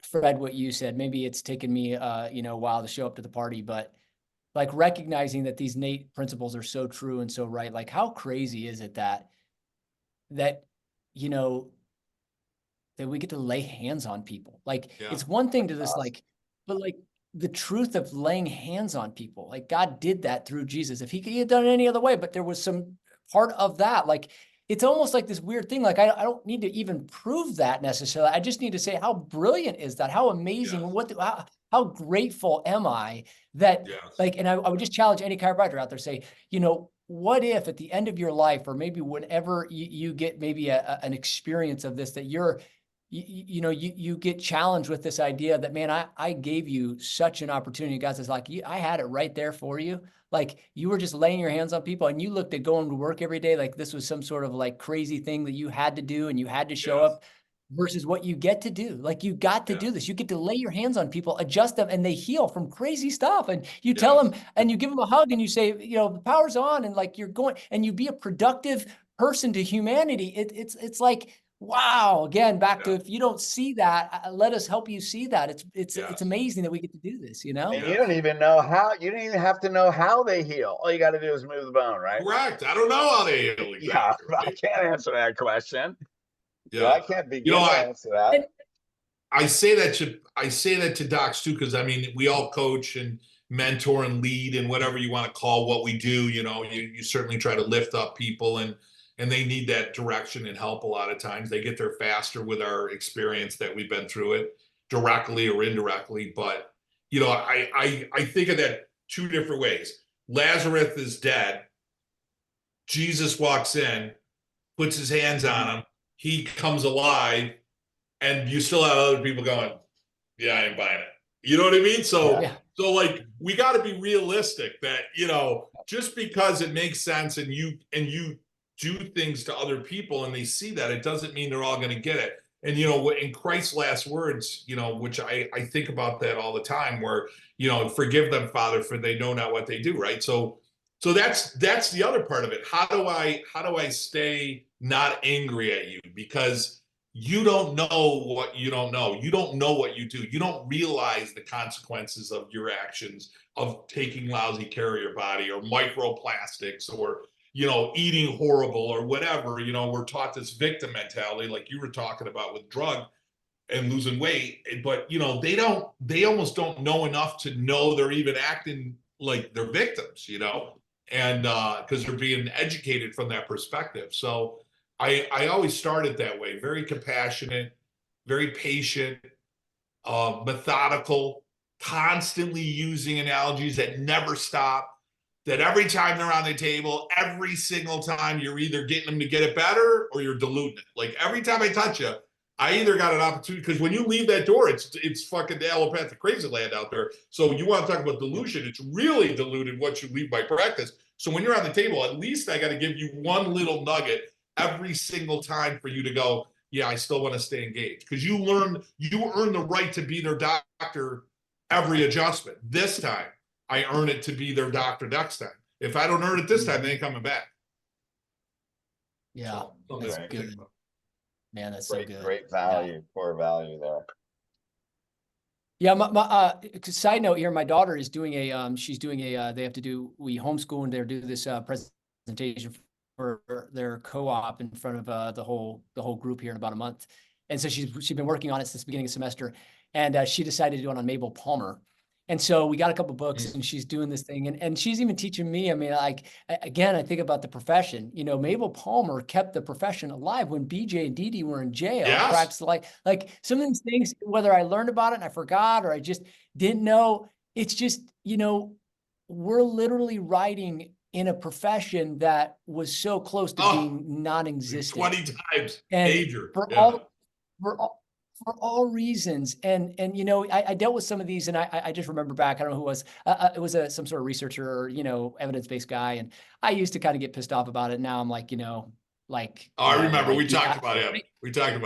Fred, what you said, maybe it's taken me, a while to show up to the party, but like recognizing that these innate principles are so true and so right. Like, how crazy is it that, that we get to lay hands on people? Like, it's one thing to this, like, but like the truth of laying hands on people, like God did that through Jesus. If he had done it any other way, but there was some part of that, like, it's almost like this weird thing. Like, I don't need to even prove that necessarily. I just need to say, how brilliant is that? How amazing. How grateful am I that, like, and I would just challenge any chiropractor out there, say, what if at the end of your life, or maybe whenever you get maybe an experience of this, that you get challenged with this idea that, man, I gave you such an opportunity. God says, like, I had it right there for you. Like, you were just laying your hands on people, and you looked at going to work every day like this was some sort of like crazy thing that you had to do, and you had to show up, versus what you get to do. Like, you got to do this. You get to lay your hands on people, adjust them, and they heal from crazy stuff. And you tell them, and you give them a hug, and you say, the power's on, and like, you're going, and you be a productive person to humanity. It's like, wow. Again, back to, if you don't see that, let us help you see that. It's amazing that we get to do this, And you don't even know how, you don't even have to know how they heal. All you got to do is move the bone, right? Correct. I don't know how they heal. Exactly. Yeah, I can't answer that question. Yeah, I can't begin to answer that. I say that to docs too, because I mean, we all coach and mentor and lead and whatever you want to call what we do. You certainly try to lift up people, and they need that direction and help a lot of times. They get there faster with our experience that we've been through it, directly or indirectly. But I think of that two different ways. Lazarus is dead. Jesus walks in, puts his hands on him. He comes alive, and you still have other people going, yeah, I ain't buying it. You know what I mean? So like, we got to be realistic that, just because it makes sense and you do things to other people and they see that, it doesn't mean they're all going to get it. And, in Christ's last words, which I think about that all the time, where, forgive them, Father, for they know not what they do. Right. So that's the other part of it. How do I stay not angry at you? Because you don't know what you don't know. You don't know what you do. You don't realize the consequences of your actions, of taking lousy care of your body, or microplastics, or, eating horrible, or whatever. We're taught this victim mentality, like you were talking about with drug and losing weight, but they almost don't know enough to know they're even acting like they're victims, and because they're being educated from that perspective. So I always started that way, very compassionate, very patient, methodical, constantly using analogies that never stop, that every time they're on the table, every single time, you're either getting them to get it better or you're diluting it. Like, every time I touch you, I either got an opportunity, because when you leave that door, it's fucking the allopathic crazy land out there. So you want to talk about dilution, it's really diluted once you leave my practice. So when you're on the table, at least I got to give you one little nugget every single time for you to go, yeah, I still want to stay engaged. Because you earn the right to be their doctor every adjustment. This time, I earn it to be their doctor next time. If I don't earn it this time, they ain't coming back. Yeah, that's good. Man, that's so good. Great value, core value there. Yeah, side note here, my daughter is doing she's doing they have to do, we homeschool and they do this presentation for their co-op in front of the whole group here in about a month. And so she's been working on it since the beginning of semester, and she decided to do it on Mabel Palmer. And so we got a couple books and she's doing this thing, and she's even teaching me. I mean, like, again, I think about the profession, Mabel Palmer kept the profession alive when BJ and Dee Dee were in jail. Yes. Practiced like some of these things, whether I learned about it and I forgot, or I just didn't know, it's just, we're literally writing in a profession that was so close to being non-existent. 20 times and major. For all reasons. And I dealt with some of these, and I just remember back, I don't know who it was. It was some sort of researcher or, evidence-based guy. And I used to kind of get pissed off about it. Now I'm like, I remember we talked about him.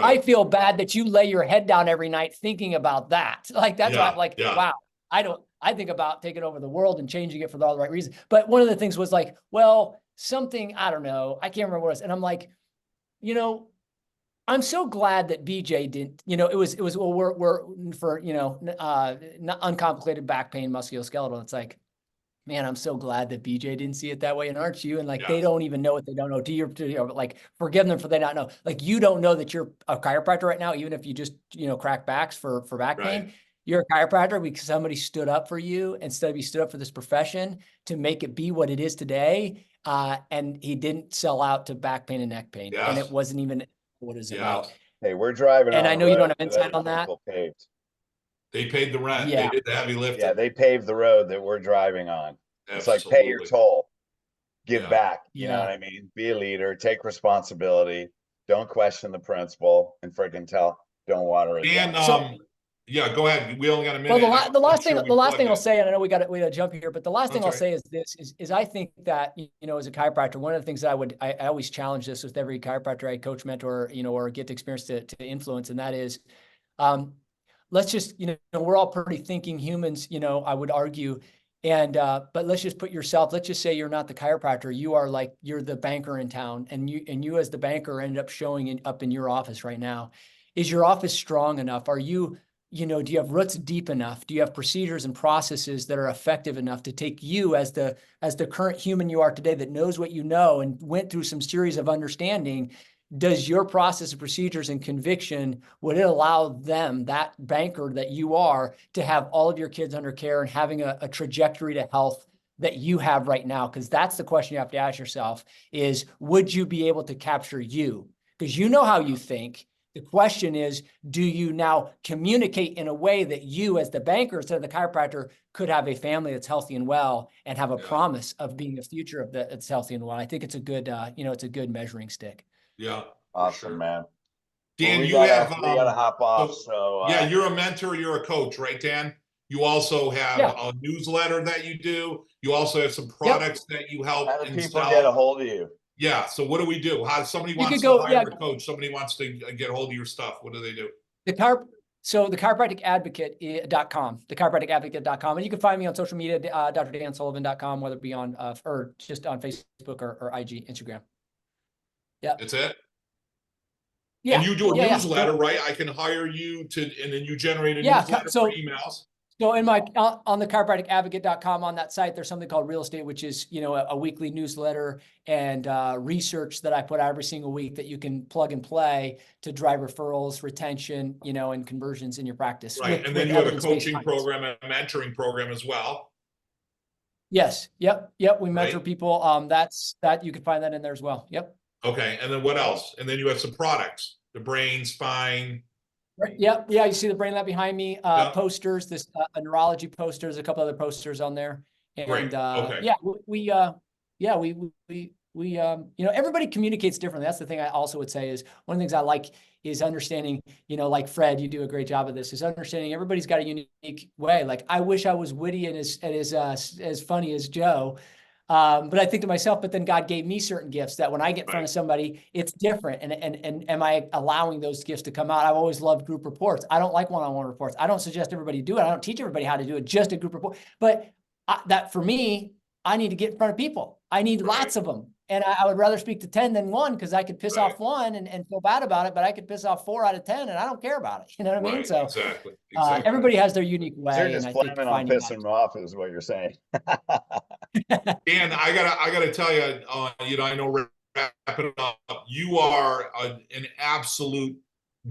I feel bad that you lay your head down every night thinking about that. Like, that's why I'm like, wow, I think about taking over the world and changing it for all the right reasons. But one of the things was like, well, something, I don't know, I can't remember what it was. And I'm like, I'm so glad that BJ didn't, it was, well, we're for, uncomplicated back pain, musculoskeletal. It's like, man, I'm so glad that BJ didn't see it that way. And aren't you? And like, they don't even know what they don't know. Like, forgive them for they not know. Like, you don't know that you're a chiropractor right now, even if you just, crack backs for back pain. You're a chiropractor because somebody stood up for you, instead of you stood up for this profession to make it be what it is today. And he didn't sell out to back pain and neck pain. And it wasn't even what it's about. Hey, we're driving. And I know you don't have insight on that. Paved. They paid the rent. Yeah. They did the heavy lifting. Yeah, they paved the road that we're driving on. Absolutely. It's like, pay your toll, give back. You know Yeah. what I mean? Be a leader, take responsibility, don't question the principle, and freaking don't water it And down. yeah, go ahead. We only got a minute. Well, the last thing I'll say, and I know we got to jump here, but the last thing I'll say is this: is I think that as a chiropractor, one of the things that I always challenge this with every chiropractor I coach, mentor, or get the experience to influence, and that is, let's just we're all pretty thinking humans, I would argue, and but let's just put yourself. Let's just say you're not the chiropractor. You're the banker in town, and you as the banker ended up showing up in your office right now. Is your office strong enough? Are you do you have roots deep enough? Do you have procedures and processes that are effective enough to take you as the current human you are today that knows what you know and went through some series of understanding? Does your process of procedures and conviction, would it allow them, that banker that you are, to have all of your kids under care and having a trajectory to health that you have right now? Because that's the question you have to ask yourself is, would you be able to capture you? Because you know how you think. The question is, do you now communicate in a way that you as the banker instead of the chiropractor could have a family that's healthy and well and have a promise of being a future that's healthy and well? I think it's a good, it's a good measuring stick. Yeah. Awesome, man. Dan, well, we gotta hop off. So yeah, you're a mentor, you're a coach, right, Dan? You also have a newsletter that you do. You also have some products that you help. How do people get a hold of you? Yeah. So what do we do? How somebody wants to hire a coach, somebody wants to get a hold of your stuff. What do they do? So the chiropracticadvocate.com, thechiropracticadvocate.com. And you can find me on social media, drdansullivan.com, whether it be on, or just on Facebook or IG, Instagram. Yeah. That's it? Yeah. And you do a newsletter, right? I can hire you and then you generate a newsletter for emails. So on the chiropracticadvocate.com, on that site, there's something called Real Estate, which is, a weekly newsletter and research that I put out every single week that you can plug and play to drive referrals, retention, and conversions in your practice. Right. And then you have a coaching program and a mentoring program as well. Yes. Yep. We mentor people. That you can find that in there as well. Yep. Okay. And then what else? And then you have some products, the brain, spine. Right. Yep. Yeah. You see the brain lab behind me, posters, this a neurology posters, a couple other posters on there. And everybody communicates differently. That's the thing I also would say is one of the things I like is understanding, like Fred, you do a great job of this, is understanding everybody's got a unique way. Like, I wish I was witty and as funny as Joe. But I think to myself, but then God gave me certain gifts that when I get in front of somebody, it's different. And am I allowing those gifts to come out? I've always loved group reports. I don't like one-on-one reports. I don't suggest everybody do it. I don't teach everybody how to do it, just a group report. But that for me, I need to get in front of people. I need lots of them. And I would rather speak to 10 than 1 because I could piss off 1 and feel bad about it, but I could piss off 4 out of 10 and I don't care about it. You know what I mean? So exactly. Everybody has their unique way. You're just and I planning think on pissing them off is what you're saying. Dan, I gotta tell you, you know, I know wrapping it up, you are an absolute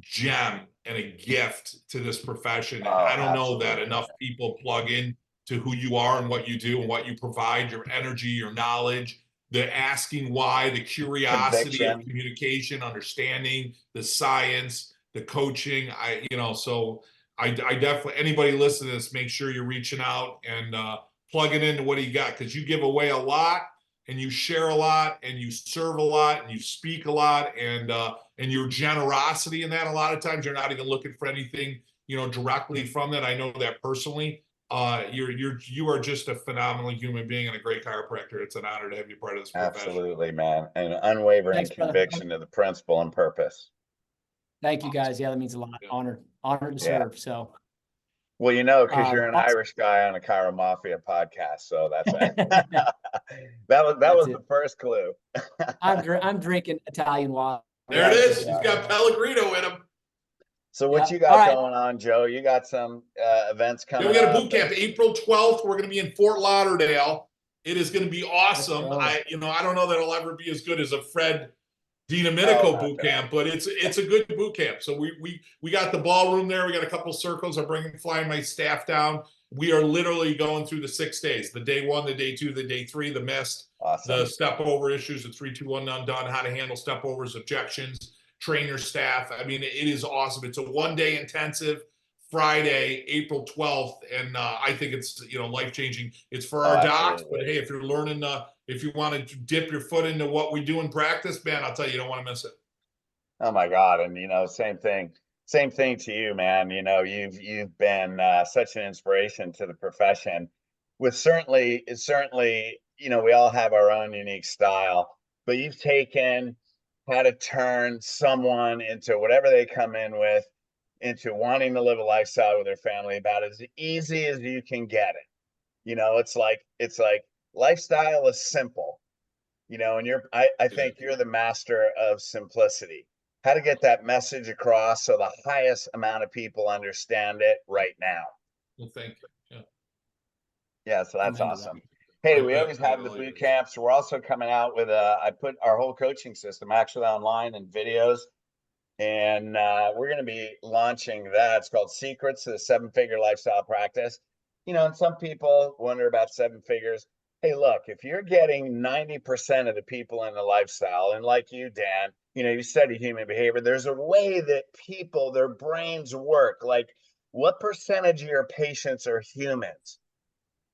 gem and a gift to this profession. And I don't know that enough people plug in to who you are and what you do and what you provide, your energy, your knowledge, the asking why, the curiosity of communication, understanding the science, the coaching. So I definitely, anybody listening to this, make sure you're reaching out and plug it into what you got, because you give away a lot and you share a lot and you serve a lot and you speak a lot, and your generosity in that, a lot of times you're not even looking for anything, you know, directly from that. I know that personally. You are just a phenomenal human being and a great chiropractor. It's an honor to have you part of this profession. Absolutely, man. And unwavering conviction to the principle and purpose. Thank you, guys. Yeah, that means a lot. Honored to serve. So. Well, you know, because you're an Irish guy on a Chiro Mafia podcast, so that's it. that was the first clue. I'm drinking Italian water. There it is. He's got Pellegrino in him. So what you got going on, Joe? You got some events coming up? We got a boot camp April 12th. We're going to be in Fort Lauderdale. It is going to be awesome. I don't know that it'll ever be as good as a Fred DiDomenico boot camp, but it's a good boot camp. So we got the ballroom there. We got a couple circles. I'm flying my staff down. We are literally going through the 6 days: the day 1, the day 2, the day 3, the missed, the step over issues, the 3, 2, 1 undone, how to handle step overs, objections, trainer staff. I mean, it is awesome. It's a 1-day intensive, Friday, April 12th. And I think it's, life-changing. It's for our docs, but hey, if you're learning, if you want to dip your foot into what we do in practice, man, I'll tell you, you don't want to miss it. Oh my God. And, same thing to you, man. You've been such an inspiration to the profession with certainly, we all have our own unique style, but you've taken how to turn someone into whatever they come in with, into wanting to live a lifestyle with their family about as easy as you can get it. It's like lifestyle is simple, and I think you're the master of simplicity, how to get that message across so the highest amount of people understand it right now. Well, thank you. Yeah, so that's awesome. Hey, we always have the boot camps. We're also coming out with I put our whole coaching system actually online and videos, and we're going to be launching that. It's called Secrets to the 7-Figure Lifestyle Practice. And some people wonder about 7 figures. Hey, look, if you're getting 90% of the people in the lifestyle, and like you, Dan, you study human behavior, there's a way that people, their brains work. Like, what percentage of your patients are humans?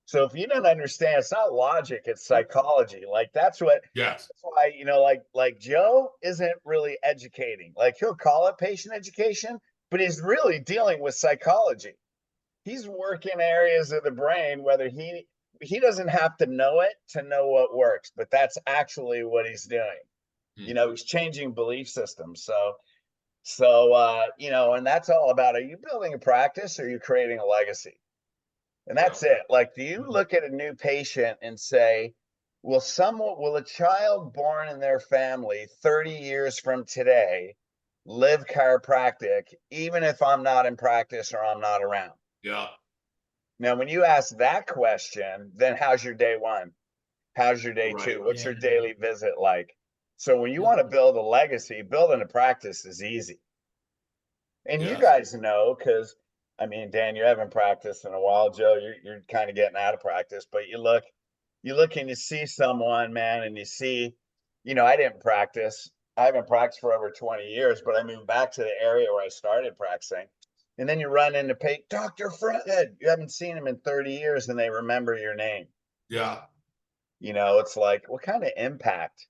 So if you don't understand, it's not logic, it's psychology. Like that's why, like Joe isn't really educating. Like he'll call it patient education, but he's really dealing with psychology. He's working areas of the brain, whether he doesn't have to know it to know what works, but that's actually what he's doing. He's changing belief systems. So and that's all about, are you building a practice or are you creating a legacy? And that's it. Like, do you look at a new patient and say, will a child born in their family 30 years from today live chiropractic, even if I'm not in practice or I'm not around? Yeah. Now, when you ask that question, then how's your day 1? How's your day 2? What's your daily visit like? So when you want to build a legacy, building a practice is easy. And you guys know, because Dan, you haven't practiced in a while. Joe, you're kind of getting out of practice, but you look and you see someone, man, and you see, I didn't practice. I haven't practiced for over 20 years, but I moved back to the area where I started practicing. And then you run into Dr. Fred. You haven't seen him in 30 years and they remember your name. Yeah. It's like, what kind of impact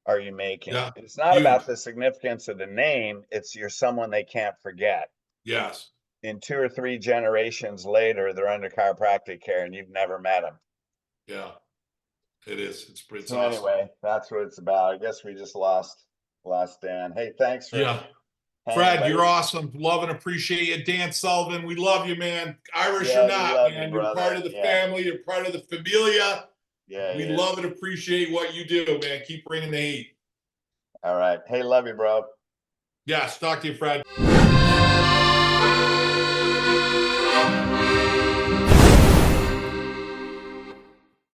are you making? Yeah. It's not about the significance of the name. You're someone they can't forget. Yes. In 2 or 3 generations later, they're under chiropractic care and you've never met them. Yeah, it is. It's pretty awesome. Anyway, that's what it's about. I guess we just lost Dan. Hey, thanks for Fred, you're awesome. Love and appreciate you. Dan Sullivan, we love you, man. Irish or not, man. You're part of the family. You're part of the familia. Yeah. We love and appreciate what you do, man. Keep bringing the heat. All right. Hey, love you, bro. Yes, talk to you, Fred.